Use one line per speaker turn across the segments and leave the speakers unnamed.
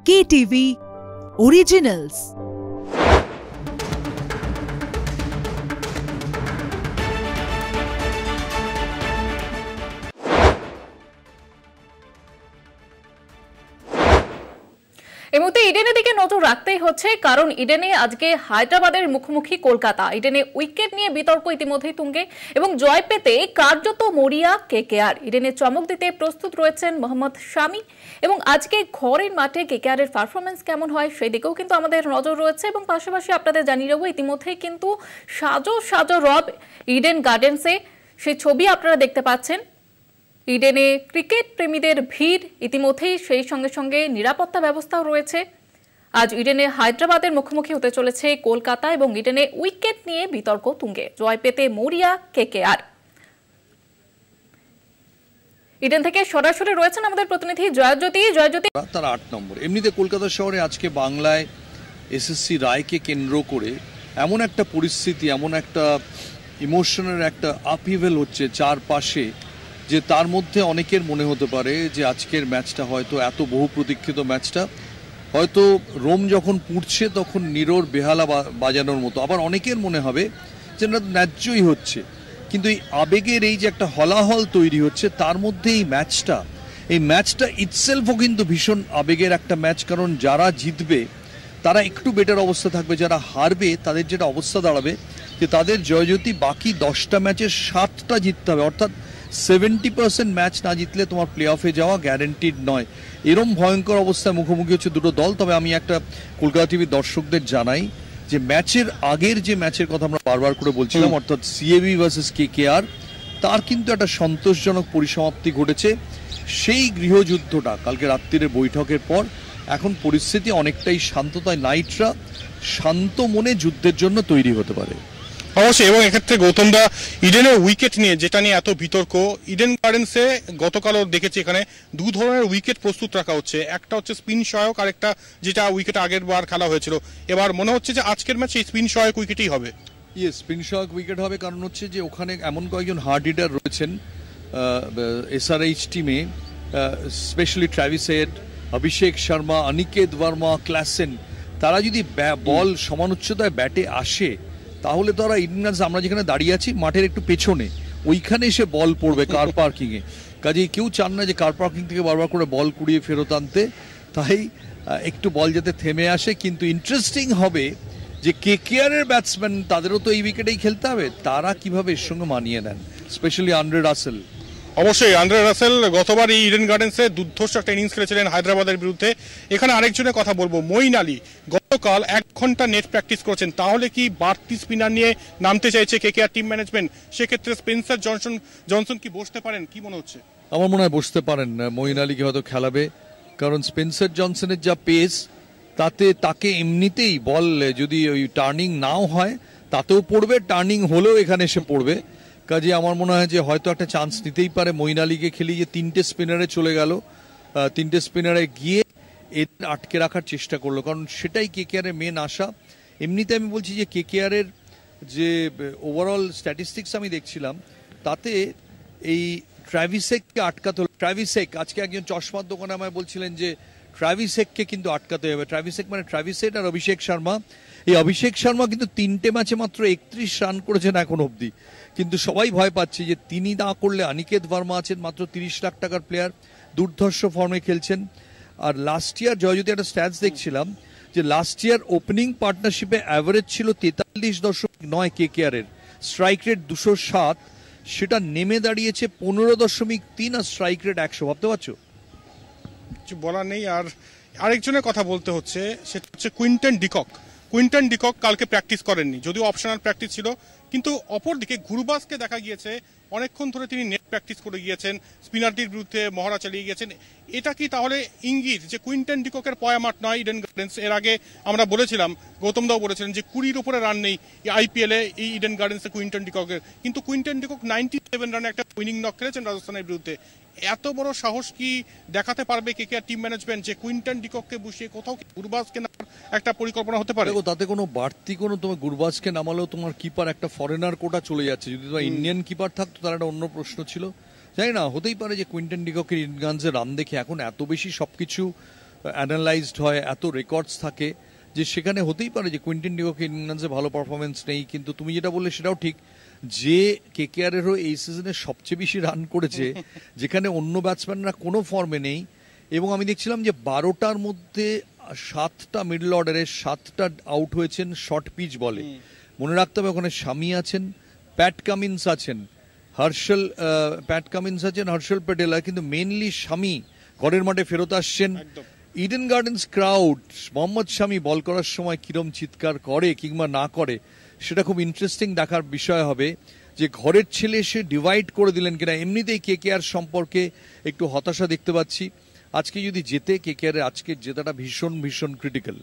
KTV Originals।
এই মুহূর্তে ইডেনের দিকে নজর রাখতেই হচ্ছে, কারণ ইডেনে আজকে হায়দ্রাবাদের মুখোমুখি কলকাতা। ইডেনে উইকেট নিয়ে বিতর্ক ইতিমধ্যেই তুঙ্গে এবং জয় পেতে কার্যত মরিয়া কেকেআর। ইডেনে চমক দিতে প্রস্তুত রয়েছেন মোহাম্মদ শামি এবং আজকে ঘরের মাঠে কেকেআর এর পারফরমেন্স কেমন হয় সেই দিকেও কিন্তু আমাদের নজর রয়েছে। এবং পাশাপাশি আপনাদের জানিয়ে দেবো, ইতিমধ্যেই কিন্তু সাজো সাজো রব ইডেন গার্ডেন্সে, সেই ছবি আপনারা দেখতে পাচ্ছেন। ইডেনে ক্রিকেট প্রেমীদের ভিড় ইতিমধ্যেই, সেই সঙ্গে সঙ্গে নিরাপত্তা ব্যবস্থাও রয়েছে। আজ ইডেনে হায়দ্রাবাদের মুখোমুখি হতে চলেছে কলকাতা এবং ইডেনে উইকেট নিয়ে বিতর্ক তুঙ্গে, জয় পেতে মরিয়া কেকেআর। ইডেন থেকে সরাসরি রয়েছেন আমাদের প্রতিনিধি জয়জ্যোতি। জয়জ্যোতি,
তারা 8 নম্বর। এমনিতে কলকাতা শহরে আজকে বাংলায় এসএসসি রায়কে কেন্দ্র করে এমন একটা পরিস্থিতি, এমন একটা ইমোশনের একটা আপহিভেল হচ্ছে চারপাশে, যে তার মধ্যে অনেকের মনে হতে পারে যে আজকের ম্যাচটা হয়তো, এত বহু প্রতীক্ষিত ম্যাচটা হয়তো রোম যখন পুড়ছে তখন নিরোর বেহালা বাজানোর মতো। আবার অনেকের মনে হবে যে না, ন্যায্যই হচ্ছে, কিন্তু এই আবেগের এই যে একটা হলাহল তৈরি হচ্ছে তার মধ্যে এই ম্যাচটা ইটসেলফও কিন্তু ভীষণ আবেগের একটা ম্যাচ। কারণ যারা জিতবে তারা একটু বেটার অবস্থা থাকবে, যারা হারবে তাদের যেটা অবস্থা দাঁড়াবে যে তাদের জয়জ্যোতি বাকি 10টা ম্যাচের 7টা জিততে হবে, অর্থাৎ 70% ম্যাচ না জিতলে তোমার প্লে অফে যাওয়া গ্যারেন্টিড নয়। এরম ভয়ঙ্কর অবস্থায় মুখোমুখি হচ্ছে দুটো দল। তবে আমি একটা কলকাতা টিভির দর্শকদের জানাই যে ম্যাচের আগের যে ম্যাচের কথা আমরা বারবার করে বলছিলাম, অর্থাৎ সিএবি ভার্সেস কেকেআর, তার কিন্তু একটা সন্তোষজনক পরিসমাপ্তি ঘটেছে। সেই গৃহযুদ্ধটা কালকে রাত্রির বৈঠকের পর এখন পরিস্থিতি অনেকটাই শান্ত, তাই নাইটরা শান্ত মনে যুদ্ধের জন্য তৈরি হতে পারে।
অবশ্যই। এবং এক্ষেত্রে গৌতম দা, ইডেনের উইকেট নিয়ে যেটা নিয়ে এত বিতর্ক, ইডেন গার্ডেন্সে গতকালও দেখেছি এখানে দু ধরনের উইকেট প্রস্তুত রাখা হচ্ছে। একটা হচ্ছে স্পিন সহায়ক, আর একটা যেটা উইকেট আগের বার খেলা হয়েছিল। এবার মনে হচ্ছে যে আজকের ম্যাচে স্পিন সহায়ক উইকেটই হবে।
স্পিন সহায়ক উইকেট হবে, কারণ হচ্ছে যে ওখানে এমন কয়েকজন হার্ড হিটার রয়েছেন এসআরএইচ টিমে, specially Travis head, Abhishek Sharma, Aniket Verma, Klaasen. তারা যদি বল সমান উচ্চতায় ব্যাটে আসে তাহলে তো ওরা ইডেন গার্ডেন্স, আমরা যেখানে দাঁড়িয়ে আছি মাঠের একটু পেছনে, ওইখানে এসে বল পড়বে কার পার্কিংয়ে। কাজেই কেউ চান না যে কার পার্কিং থেকে বারবার করে বল কুড়িয়ে ফেরত আনতে, তাই একটু বল যাতে থেমে আসে। কিন্তু ইন্টারেস্টিং হবে যে কেকেআর এর ব্যাটসম্যান, তাদেরও তো এই উইকেটেই খেলতে হবে, তারা কিভাবে এর সঙ্গে মানিয়ে নেন, স্পেশালি আন্দ্রে রাসেল।
অবশ্যই আন্দ্রে রাসেল গতবার এই ইডেন গার্ডেন্সে দুর্ধর্ষ একটা ইনিংস খেলেছিলেন হায়দ্রাবাদের বিরুদ্ধে। এখানে আরেকজনের কথা বলবো, মঈন আলী গতকাল 1 ঘন্টা নেট প্র্যাকটিস করেছেন। তাহলে কি বাড়তি স্পিনার নিয়ে নামতে চাইছে কেকেআর টিম ম্যানেজমেন্ট? সেক্ষেত্রে স্পেন্সার জনসন কি বসতে পারেন, কি মনে হচ্ছে?
আমার মনে হয় বসতে পারেন, মঈন আলীকে হয়তো খেলাবে, কারণ স্পেন্সার জনসনের যা পেস, তাতে তাকে এমনিতেই বল যদি ওই টার্নিং নাও হয় তাতেও পড়বে, টার্নিং হলেও এখানে এসে পড়বে। কাজে আমার মনে হয় যে হয়তো একটা চান্স নিতেই পারে মঈন আলীকে খেলিয়ে। যে 3টে স্পিনারে চলে গেল, 3টে স্পিনারে গিয়ে এদের আটকে রাখার চেষ্টা করলো, কারণ সেটাই কেকেআর এর মেন আশা। এমনিতে আমি বলছি যে কেকেআর এর যে ওভারঅল স্ট্যাটিস্টিক্স আমি দেখছিলাম, তাতে এই ট্র্যাভিস হেডকে আটকাতে হলো। ট্র্যাভিস হেড, আজকে একজন চশমার দোকানে আমায় বলছিলেন যে ট্র্যাভিস হেডকে কিন্তু আটকাতে হবে। ট্র্যাভিস হেড মানে ট্র্যাভিস হেড আর অভিষেক শর্মা। এই অভিষেক শর্মা কিন্তু 3টে ম্যাচে মাত্র 31 রান করেছেন এখন অবধি, কিন্তু সবাই ভয় পাচ্ছে যে তিনি না করলে অনিকেত ভার্মা আছেন, মাত্র 30 লাখ টাকার প্লেয়ার, দুর্ধর্ষ ফর্মে খেলছেন। আর লাস্ট ইয়ার জয়জ্যোতি একটা স্ট্যাটস দেখছিলাম যে লাস্ট ইয়ার ওপেনিং পার্টনারশিপে অ্যাভারেজ ছিল 43.9 কেকেআর এর, স্ট্রাইক রেট 207, সেটা নেমে দাঁড়িয়েছে 15.3, আর স্ট্রাইক রেট 100। ভাবতে পারছো?
কিছু বলার নেই। আর আরেকজনের কথা বলতে হচ্ছে, সেটা হচ্ছে কুইন্টন ডিকক। কুইন্টন ডিকক কালকে প্র্যাকটিস করেননি, যদিও অপশনাল প্র্যাকটিস ছিল, কিন্তু অপরদিকে গুরবাজকে দেখা গিয়েছে অনেকক্ষণ ধরে তিনি নেট প্র্যাকটিস করে গিয়েছেন, স্পিনারটির বিরুদ্ধে মহড়া চালিয়ে গিয়েছেন। এটা কি তাহলে ইঙ্গিত যে কুইন্টন ডিককের পয়া মাঠ নয় ইডেন গার্ডেন্স? এর আগে আমরা বলেছিলাম, গৌতম দাও বলেছিলেন যে 20-র উপরে রান নেই আইপিএলে এই ইডেন গার্ডেন্সে কুইন্টন ডিককের, কিন্তু কুইন্টন ডিকক 97 রানে একটা উইনিং নক খেলেছেন রাজস্থানের বিরুদ্ধে। এত বড় সাহস কি দেখাতে পারবে কেকেআর টিম ম্যানেজমেন্ট যে কুইন্টন ডিকককে বসিয়ে কোথাও গুরবাজকে নামার একটা পরিকল্পনা হতে পারে?
তাতে কোনো বাড়তি কোনো, তোমার গুরবাজকে নামালেও তোমার কিপার একটা ফরেনার কোটা চলে যাচ্ছে। যদি তোমার ইন্ডিয়ান কিপার থাকতো তার একটা অন্য প্রশ্ন ছিল। জানি না, হতেই পারে যে কুইন্টন ডিককের ইডেন গার্ডেন্সের রান দেখে এখন এত বেশি সবকিছু অ্যানালাইজড হয়, এত রেকর্ডস থাকে, যে সেখানে হতেই পারে যে কুইন্টন ডিকক ইনিংসে ভালো পারফরমেন্স নেই, কিন্তু তুমি যেটা বললে সেটাও ঠিক, যে কেকেআরেরও এই সিজনে সবচেয়ে বেশি রান করেছে, যেখানে অন্য ব্যাটসম্যানরা কোনো ফর্মে নেই। এবং আমি দেখছিলাম যে 12টার মধ্যে 7টা মিডল অর্ডারের 7টা আউট হয়েছেন শর্ট পিচ বলে। মনে রাখতে হবে ওখানে শামি আছেন, প্যাট কামিন্স আছেন, হর্ষল প্যাটেলা, কিন্তু মেনলি শামি ঘরের মাঠে ফেরত আসছেন। ইডেন গার্ডেন্স ক্রাউড মোহাম্মদ শামি বল করার সময় কিরম চিৎকার করে কিংবা না করে, সেটা খুব ইন্টারেস্টিং দেখার বিষয় হবে, যে ঘরের ছেলে সে ডিভাইড করে দিলেন কিনা। এমনিতেই কেকেআর সম্পর্কে একটু হতাশা দেখতে পাচ্ছি। আজকে যদি জেতে, কেকেআর আজকের জেতাটা ভীষণ ভীষণ ক্রিটিক্যাল।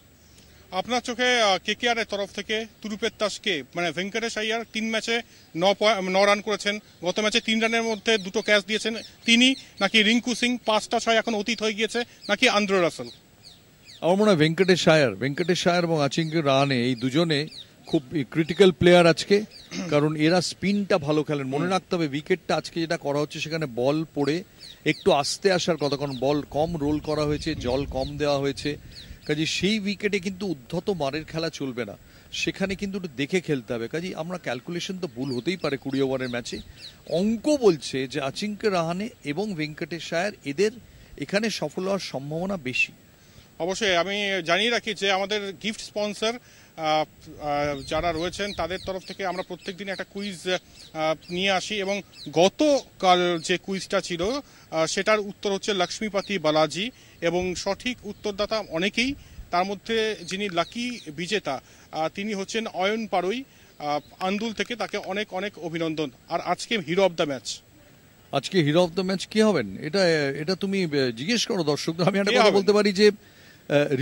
আপনার চোখে কেকেআর এর তরফ থেকে তুরুপের তাসকে, মানে ভেঙ্কটেশ আইয়ার 3 ম্যাচে 9 রান করেছেন, গত ম্যাচে 3 রানের মধ্যে 2টো ক্যাচ দিয়েছেন তিনি, নাকি রিঙ্কু সিং 5টা 6 এখন অতীত হয়ে গিয়েছে, নাকি আন্দ্রে রাসেল?
আমার মনে হয় ভেঙ্কটেশ আয়ার এবং অজিঙ্ক্য রাহানে এই দুজনে খুব ক্রিটিক্যাল প্লেয়ার আজকে, কারণ এরা স্পিনটা ভালো খেলেন। মনে রাখতে হবে উইকেটটা আজকে যেটা করা হচ্ছে সেখানে বল পড়ে একটু আস্তে আসার কথা, কারণ বল কম রোল করা হয়েছে, জল কম দেওয়া হয়েছে, কাজে সেই উইকেটে কিন্তু উদ্ধত মারের খেলা চলবে না, সেখানে কিন্তু একটু দেখে খেলতে হবে। কাজে আমরা ক্যালকুলেশন তো ভুল হতেই পারে 20 ওভারের ম্যাচে, অঙ্ক বলছে যে অজিঙ্ক্য রাহানে এবং ভেঙ্কটেশ আয়ার এদের এখানে সফল হওয়ার সম্ভাবনা বেশি।
অবশ্যই আমি জানিয়ে রাখি যে আমাদের গিফট স্পন্সর যারা রয়েছেন তাদের তরফ থেকে আমরা প্রত্যেক দিন একটা কুইজ নিয়ে আসি, এবং গতকাল যে কুইজটা ছিল সেটার উত্তর হচ্ছে লক্ষ্মীপতি বালাজি, এবং সঠিক উত্তরদাতা অনেকেই, তার মধ্যে যিনি লাকি বিজেতা তিনি হচ্ছেন অয়ন পাড়ুই আন্দুল থেকে, তাকে অনেক অনেক অভিনন্দন। আর আজকে হিরো অফ দ্য ম্যাচ,
আজকে হিরো অফ দ্য ম্যাচ কি হবেন এটা তুমি জিজ্ঞেস করো দর্শকদের। আমি একটা কথা বলতে পারি যে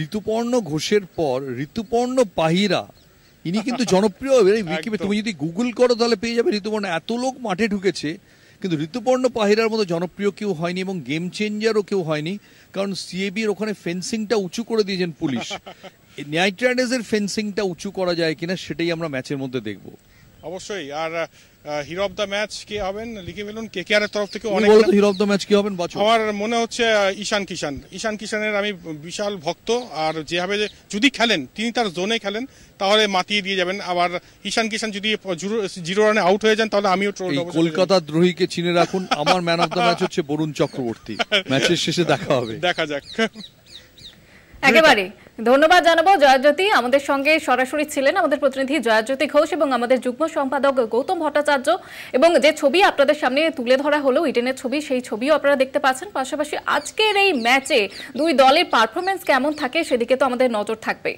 ঋতুপর্ণ ঘোষের পর ঋতুপর্ণ পাহিরা ইনি কিন্তু জনপ্রিয়। তুমি যদি গুগল করো তাহলে পেয়ে যাবে ঋতুপর্ণ, এত লোক মাঠে ঢুকেছে, কিন্তু ঋতুপর্ণ পাহিরার মতো জনপ্রিয় কেউ হয়নি এবং গেম চেঞ্জারও কেউ হয়নি, কারণ সিএবি এর ওখানে ফেন্সিংটা উঁচু করে দিয়েছেন পুলিশ। নাইট রাইডার্সের ফেন্সিংটা উঁচু করা যায় কিনা সেটাই আমরা ম্যাচের মধ্যে দেখবো
অবশ্যই। আর হিরো অফ দ্য ম্যাচ কে হবেন লিখে ফেলুন। কেকেআর এর তরফ থেকে অনেক
হিরো অফ দ্য ম্যাচ কি হবেন আমার
মনে হচ্ছে ঈশান কিষানের আমি বিশাল ভক্ত, আর যেভাবে যদি খেলেন তিনি তার জোনে খেলেন তাহলে মাতিয়ে দিয়ে যাবেন। আবার ঈশান কিষান যদি 0 রানে আউট হয়ে যান তাহলে আমিও ট্রোল হব।
কলকাতা দ্রোহীকে চিনে রাখুন, আমার ম্যান অফ দ্য ম্যাচ হচ্ছে বরুণ চক্রবর্তী। ম্যাচের শেষে দেখা হবে,
দেখা যাক।
একেবারে ধন্যবাদ জানাবো জয়জ্যোতি। আমাদের সঙ্গে সরাসরি ছিলেন আমাদের প্রতিনিধি জয়জ্যোতি ঘোষ এবং আমাদের যুগ্ম সম্পাদক গৌতম ভট্টাচার্য, এবং যে ছবি আপনাদের সামনে তুলে ধরা হলো ইডেনের ছবি, সেই ছবিও আপনারা দেখতে পাচ্ছেন। পাশাপাশি আজকের এই ম্যাচে দুই দলের পারফরমেন্স কেমন থাকে সেদিকে তো আমাদের নজর থাকবে।